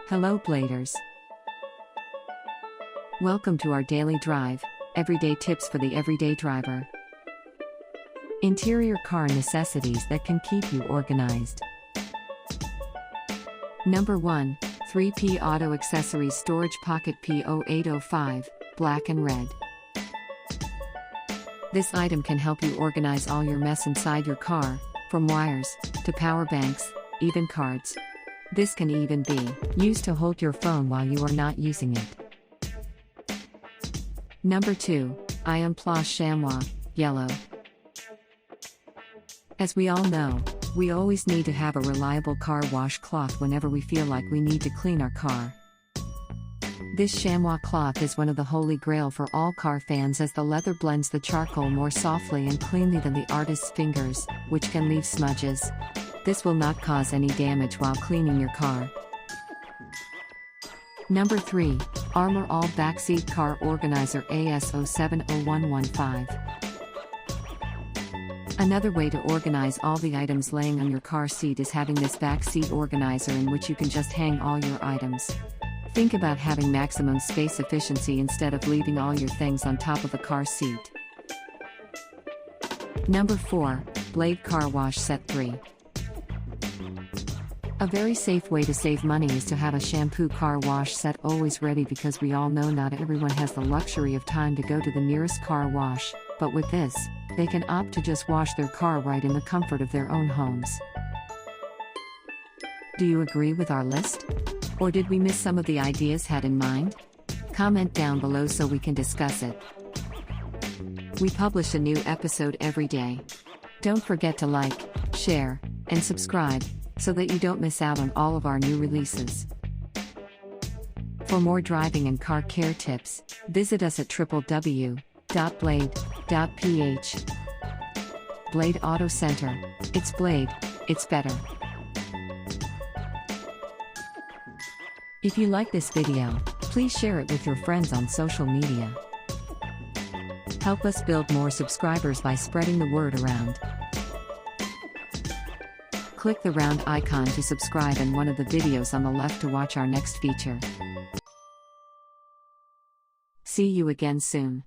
Hello Bladers. Welcome to our daily drive, everyday tips for the everyday driver. Interior car necessities that can keep you organized. Number 1, 3P Auto Accessories Storage Pocket P0805, black and red. This item can help you organize all your mess inside your car, from wires, to power banks, even cards. This can even be used to hold your phone while you are not using it. Number 2, Ion Plus Chamois, yellow. As we all know, we always need to have a reliable car wash cloth whenever we feel like we need to clean our car. This chamois cloth is one of the holy grail for all car fans, as the leather blends the charcoal more softly and cleanly than the artist's fingers, which can leave smudges. This will not cause any damage while cleaning your car. Number 3, Armor All Backseat Car Organizer AS070115. Another way to organize all the items laying on your car seat is having this backseat organizer, in which you can just hang all your items. Think about having maximum space efficiency instead of leaving all your things on top of the car seat. Number 4, Blade Car Wash Set 3. A very safe way to save money is to have a shampoo car wash set always ready, because we all know not everyone has the luxury of time to go to the nearest car wash, but with this, they can opt to just wash their car right in the comfort of their own homes. Do you agree with our list? Or did we miss some of the ideas had in mind? Comment down below so we can discuss it. We publish a new episode every day. Don't forget to like, share, and subscribe, so that you don't miss out on all of our new releases. For more driving and car care tips, visit us at www.blade.ph. Blade Auto Center. It's Blade, it's better. If you like this video, please share it with your friends on social media. Help us build more subscribers by spreading the word around. Click the round icon to subscribe and one of the videos on the left to watch our next feature. See you again soon.